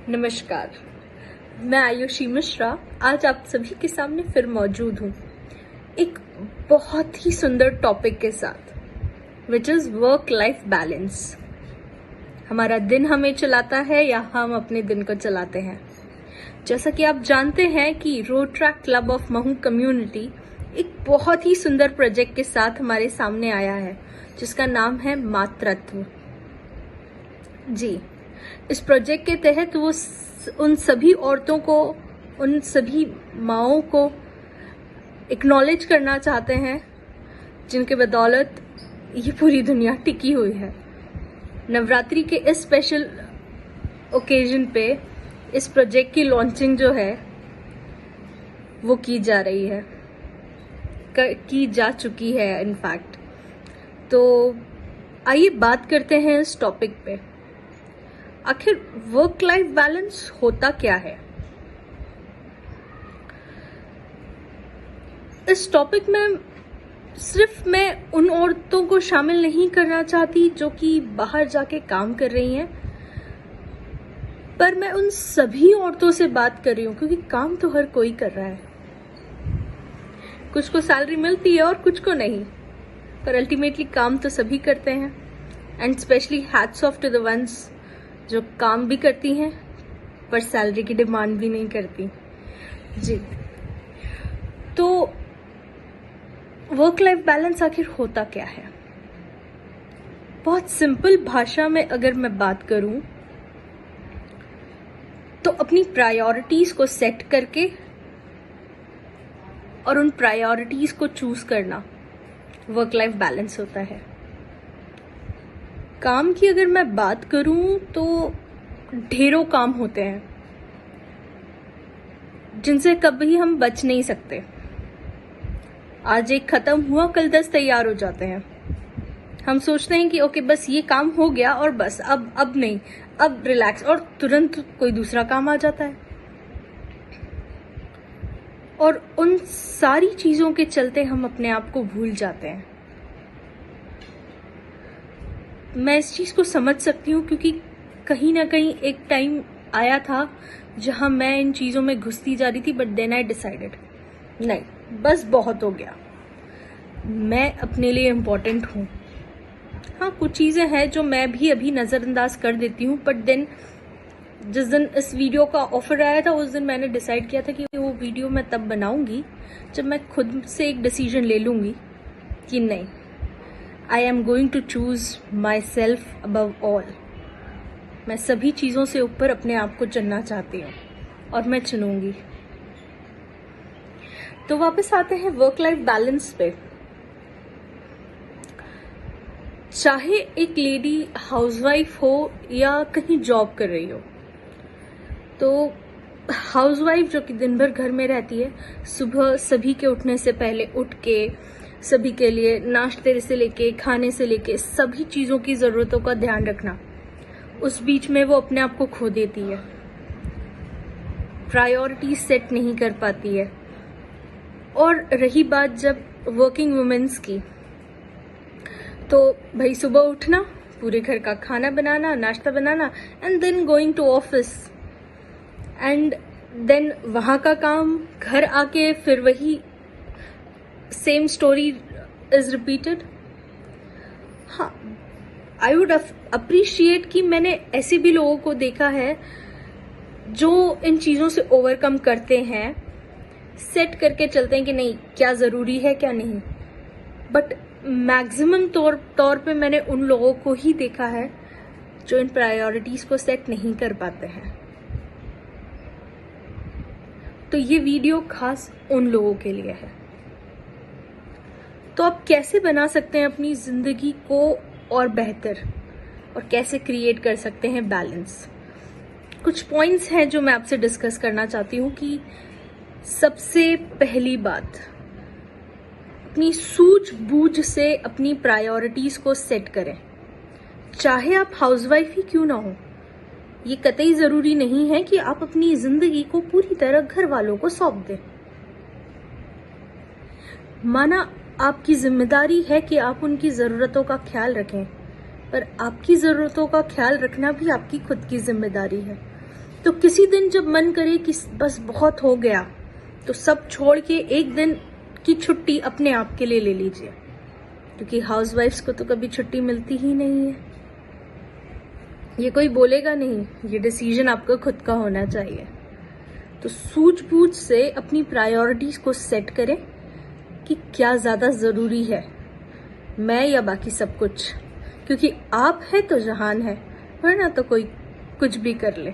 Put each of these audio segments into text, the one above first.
नमस्कार, मैं आयुषी मिश्रा आज आप सभी के सामने फिर मौजूद हूँ एक बहुत ही सुंदर टॉपिक के साथ which is work life balance. हमारा दिन हमें चलाता है या हम अपने दिन को चलाते हैं। जैसा कि आप जानते हैं कि road track club of Mhow community एक बहुत ही सुंदर प्रोजेक्ट के साथ हमारे सामने आया है जिसका नाम है मातृत्व। जी, इस प्रोजेक्ट के तहत वो उन सभी औरतों को, उन सभी माँओं को एक्नॉलेज करना चाहते हैं जिनके बदौलत ये पूरी दुनिया टिकी हुई है। नवरात्रि के इस स्पेशल ओकेजन पे इस प्रोजेक्ट की लॉन्चिंग जो है वो की जा रही है, की जा चुकी है इनफैक्ट। तो आइए बात करते हैं इस टॉपिक पे। आखिर वर्क लाइफ बैलेंस होता क्या है? इस टॉपिक में सिर्फ मैं उन औरतों को शामिल नहीं करना चाहती जो कि बाहर जाके काम कर रही हैं, पर मैं उन सभी औरतों से बात कर रही हूँ क्योंकि काम तो हर कोई कर रहा है। कुछ को सैलरी मिलती है और कुछ को नहीं, पर अल्टीमेटली काम तो सभी करते हैं। And specially hats off to the ones जो काम भी करती हैं पर सैलरी की डिमांड भी नहीं करती। जी, तो वर्क लाइफ बैलेंस आखिर होता क्या है? बहुत सिंपल भाषा में अगर मैं बात करूं तो अपनी प्रायोरिटीज को सेट करके और उन प्रायोरिटीज को चूज करना वर्क लाइफ बैलेंस होता है। काम की अगर मैं बात करूं तो ढेरों काम होते हैं जिनसे कभी हम बच नहीं सकते। आज एक खत्म हुआ, कल 10 तैयार हो जाते हैं। हम सोचते हैं कि ओके बस ये काम हो गया और बस अब नहीं, अब रिलैक्स, और तुरंत कोई दूसरा काम आ जाता है। और उन सारी चीजों के चलते हम अपने आप को भूल जाते हैं। मैं इस चीज को समझ सकती हूँ क्योंकि कहीं ना कहीं एक टाइम आया था जहां मैं इन चीजों में घुसती जा रही थी, बट देन आई डिसाइडेड नहीं, बस बहुत हो गया, मैं अपने लिए इम्पोर्टेंट हूँ। हाँ, कुछ चीजें हैं जो मैं भी अभी नजरअंदाज कर देती हूँ, बट देन जिस दिन इस वीडियो का ऑफर आया था उस दिन मैंने डिसाइड किया था कि वो वीडियो मैं तब बनाऊंगी जब मैं खुद से एक डिसीजन ले लूंगी कि नहीं, I am going to choose myself above all. मैं सभी चीजों से ऊपर अपने आप को चुनना चाहती हूँ और मैं चुनूंगी। तो वापस आते हैं वर्क लाइफ बैलेंस पे। चाहे एक लेडी हाउसवाइफ हो या कहीं जॉब कर रही हो, तो हाउसवाइफ जो कि दिन भर घर में रहती है, सुबह सभी के उठने से पहले उठ के सभी के लिए नाश्ते से लेके खाने से लेके सभी चीजों की जरूरतों का ध्यान रखना, उस बीच में वो अपने आप को खो देती है, प्रायोरिटी सेट नहीं कर पाती है। और रही बात जब वर्किंग वुमेन्स की, तो भाई सुबह उठना, पूरे घर का खाना बनाना, नाश्ता बनाना, and then going to office, and then वहां का काम, घर आके फिर वही सेम स्टोरी इज रिपीटेड। हाँ, आई वुड अप्रिशिएट कि मैंने ऐसे भी लोगों को देखा है जो इन चीजों से ओवरकम करते हैं, सेट करके चलते हैं कि नहीं क्या जरूरी है क्या नहीं, बट मैक्सिमम तौर पे मैंने उन लोगों को ही देखा है जो इन प्रायोरिटीज को सेट नहीं कर पाते हैं। तो ये वीडियो खास उन लोगों के लिए है। तो आप कैसे बना सकते हैं अपनी जिंदगी को और बेहतर, और कैसे क्रिएट कर सकते हैं बैलेंस? कुछ पॉइंट्स हैं जो मैं आपसे डिस्कस करना चाहती हूँ कि सबसे पहली बात, अपनी सूझबूझ से अपनी प्रायोरिटीज को सेट करें। चाहे आप हाउसवाइफ ही क्यों ना हो, ये कतई जरूरी नहीं है कि आप अपनी जिंदगी को पूरी तरह घर वालों को सौंप दें। माना आपकी जिम्मेदारी है कि आप उनकी जरूरतों का ख्याल रखें, पर आपकी जरूरतों का ख्याल रखना भी आपकी खुद की जिम्मेदारी है। तो किसी दिन जब मन करे कि बस बहुत हो गया, तो सब छोड़ के एक दिन की छुट्टी अपने आप के लिए ले लीजिए, क्योंकि हाउसवाइफ्स को तो कभी छुट्टी मिलती ही नहीं है। ये कोई बोलेगा नहीं, ये डिसीजन आपका खुद का होना चाहिए। तो सूझबूझ से अपनी प्रायोरिटीज को सेट करें कि क्या ज्यादा जरूरी है, मैं या बाकी सब कुछ, क्योंकि आप है तो जहान है, वरना तो कोई कुछ भी कर ले।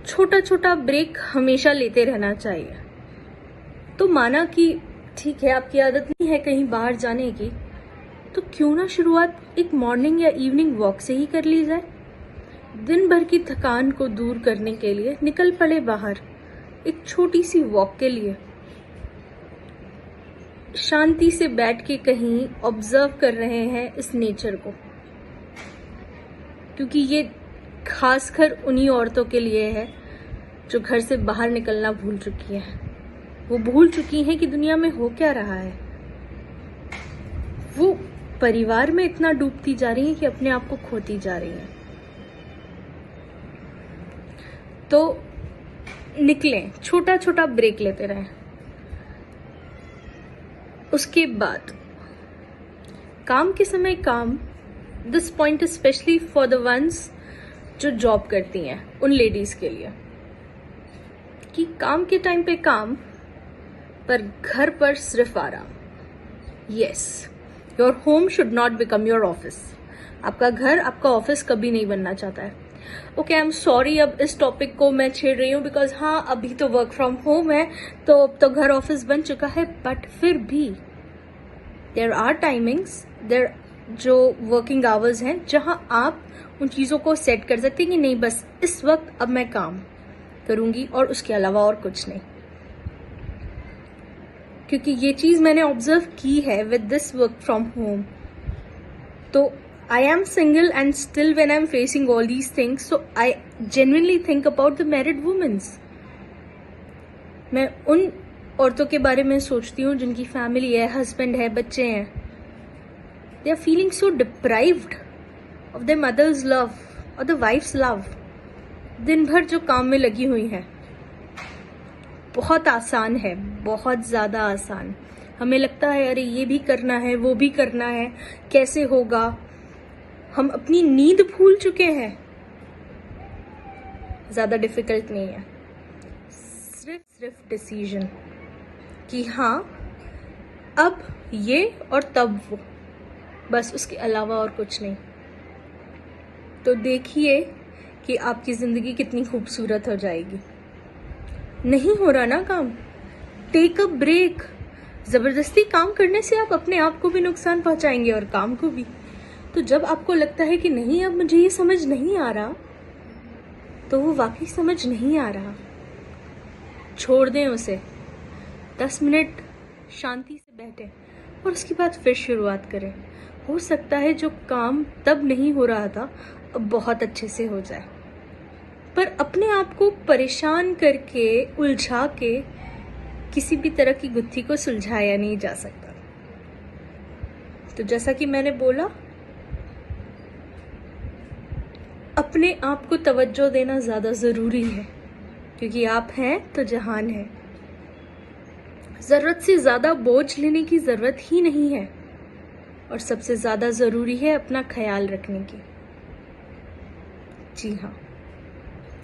छोटा छोटा ब्रेक हमेशा लेते रहना चाहिए। तो माना कि ठीक है, आपकी आदत नहीं है कहीं बाहर जाने की, तो क्यों ना शुरुआत एक मॉर्निंग या इवनिंग वॉक से ही कर ली जाए। दिन भर की थकान को दूर करने के लिए निकल पड़े बाहर एक छोटी सी वॉक के लिए। शांति से बैठ के कहीं ऑब्जर्व कर रहे हैं इस नेचर को, क्योंकि ये खासकर उन्हीं औरतों के लिए है जो घर से बाहर निकलना भूल चुकी है। वो भूल चुकी हैं कि दुनिया में हो क्या रहा है। वो परिवार में इतना डूबती जा रही है कि अपने आप को खोती जा रही है। तो निकलें, छोटा छोटा ब्रेक लेते रहें। उसके बाद काम के समय काम, this point specially for the ones जो जॉब करती हैं, उन लेडीज के लिए, कि काम के टाइम पे काम, पर घर पर सिर्फ आराम। Yes, your home should not become your office. आपका घर आपका ऑफिस कभी नहीं बनना चाहता है। ओके, आई एम सॉरी, अब इस टॉपिक को मैं छेड़ रही हूँ बिकॉज हाँ, अभी तो वर्क फ्रॉम होम है, तो अब तो घर ऑफिस बन चुका है, बट फिर भी देयर आर टाइमिंग्स, देयर जो वर्किंग आवर्स हैं जहां आप उन चीज़ों को सेट कर सकते हैं कि नहीं, बस इस वक्त अब मैं काम करूंगी और उसके अलावा और कुछ नहीं। क्योंकि ये चीज़ मैंने ऑब्जर्व की है with this work from home. तो I am single and still when I am facing all these things, so I genuinely think about the married womens. मैं उन औरतों के बारे में सोचती हूँ जिनकी फैमिली है, हस्बैंड है, बच्चे हैं। They are feeling so deprived of the mother's love और द वाइफ्स लव। दिन भर जो काम में लगी हुई हैं। बहुत आसान है, बहुत ज्यादा आसान। हमें लगता है अरे ये भी करना है, वो भी करना है, कैसे होगा। हम अपनी नींद भूल चुके हैं। ज्यादा डिफिकल्ट नहीं है, सिर्फ डिसीजन कि हाँ अब ये और तब वो, बस उसके अलावा और कुछ नहीं। तो देखिए कि आपकी जिंदगी कितनी खूबसूरत हो जाएगी। नहीं हो रहा ना काम, टेक अ ब्रेक। जबरदस्ती काम करने से आप अपने आप को भी नुकसान पहुंचाएंगे और काम को भी। तो जब आपको लगता है कि नहीं अब मुझे ये समझ नहीं आ रहा, तो वो वाकई समझ नहीं आ रहा, छोड़ दें उसे। 10 मिनट शांति से बैठे और उसके बाद फिर शुरुआत करें। हो सकता है जो काम तब नहीं हो रहा था अब बहुत अच्छे से हो जाए। पर अपने आप को परेशान करके, उलझा के किसी भी तरह की गुत्थी को सुलझाया नहीं जा सकता। तो जैसा कि मैंने बोला, अपने आप को तवज्जो देना ज्यादा जरूरी है, क्योंकि आप हैं तो जहान है। जरूरत से ज्यादा बोझ लेने की जरूरत ही नहीं है, और सबसे ज्यादा जरूरी है अपना ख्याल रखने की। जी हाँ,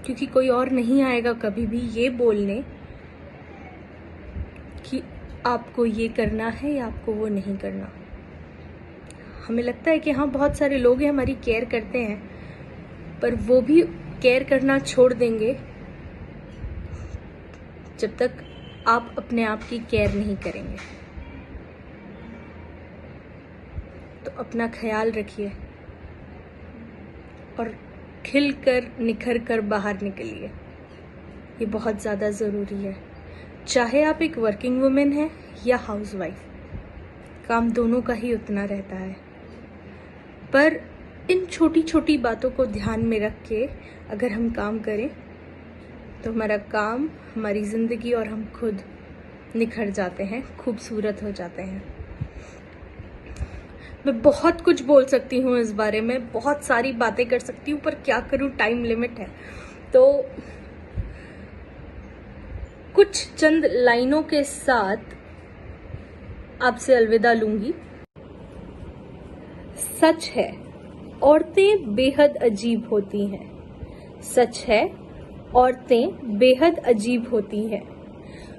क्योंकि कोई और नहीं आएगा कभी भी ये बोलने कि आपको ये करना है या आपको वो नहीं करना। हमें लगता है कि हाँ बहुत सारे लोग हैं हमारी केयर करते हैं, पर वो भी केयर करना छोड़ देंगे जब तक आप अपने आप की केयर नहीं करेंगे। तो अपना ख्याल रखिए और खिल कर निखर कर बाहर निकलिए। ये बहुत ज़्यादा ज़रूरी है। चाहे आप एक वर्किंग वुमेन हैं या हाउसवाइफ, काम दोनों का ही उतना रहता है। पर इन छोटी छोटी बातों को ध्यान में रख के अगर हम काम करें तो हमारा काम, हमारी ज़िंदगी और हम खुद निखर जाते हैं, खूबसूरत हो जाते हैं। मैं बहुत कुछ बोल सकती हूँ इस बारे में, बहुत सारी बातें कर सकती हूँ, पर क्या करूँ, टाइम लिमिट है। तो कुछ चंद लाइनों के साथ आपसे अलविदा लूंगी। सच है, औरतें बेहद अजीब होती हैं। सच है, औरतें बेहद अजीब होती हैं।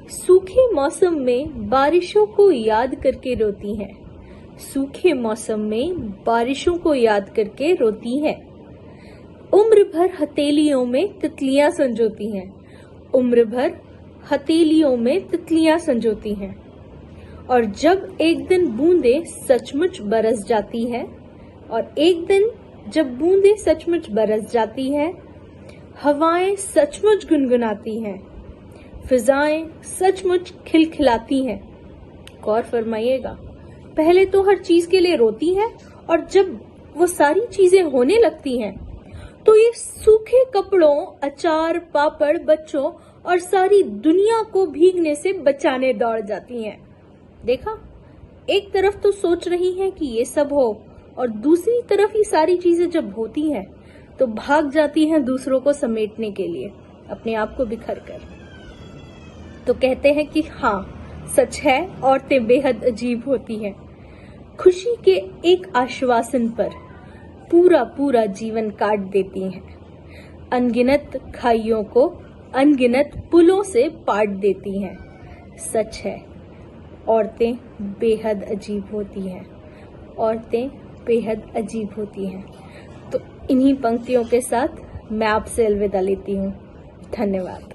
सूखे मौसम में बारिशों को याद करके रोती हैं। सूखे मौसम में बारिशों को याद करके रोती हैं। उम्र भर हथेलियों में तितलियां संजोती हैं। उम्र भर हथेलियों में तितलियां संजोती हैं। और जब एक दिन बूंदें सचमुच बरस जाती है, और एक दिन जब बूंदें सचमुच बरस जाती है, हवाएं सचमुच गुनगुनाती हैं, फिजाएं सचमुच खिलखिलाती हैं। गौर फरमाइएगा, पहले तो हर चीज के लिए रोती है, और जब वो सारी चीजें होने लगती हैं तो ये सूखे कपड़ों, अचार, पापड़, बच्चों और सारी दुनिया को भीगने से बचाने दौड़ जाती हैं। देखा, एक तरफ तो सोच रही हैं कि ये सब हो, और दूसरी तरफ ही सारी चीजें जब होती हैं तो भाग जाती हैं दूसरों को समेटने के लिए, अपने आप को बिखर कर। तो कहते हैं कि हाँ, सच है, औरतें बेहद अजीब होती हैं। खुशी के एक आश्वासन पर पूरा पूरा जीवन काट देती हैं। अनगिनत खाइयों को अनगिनत पुलों से पाट देती हैं। सच है, औरतें बेहद अजीब होती हैं। औरतें बेहद अजीब होती हैं। तो इन्हीं पंक्तियों के साथ मैं आपसे अलविदा लेती हूँ। धन्यवाद।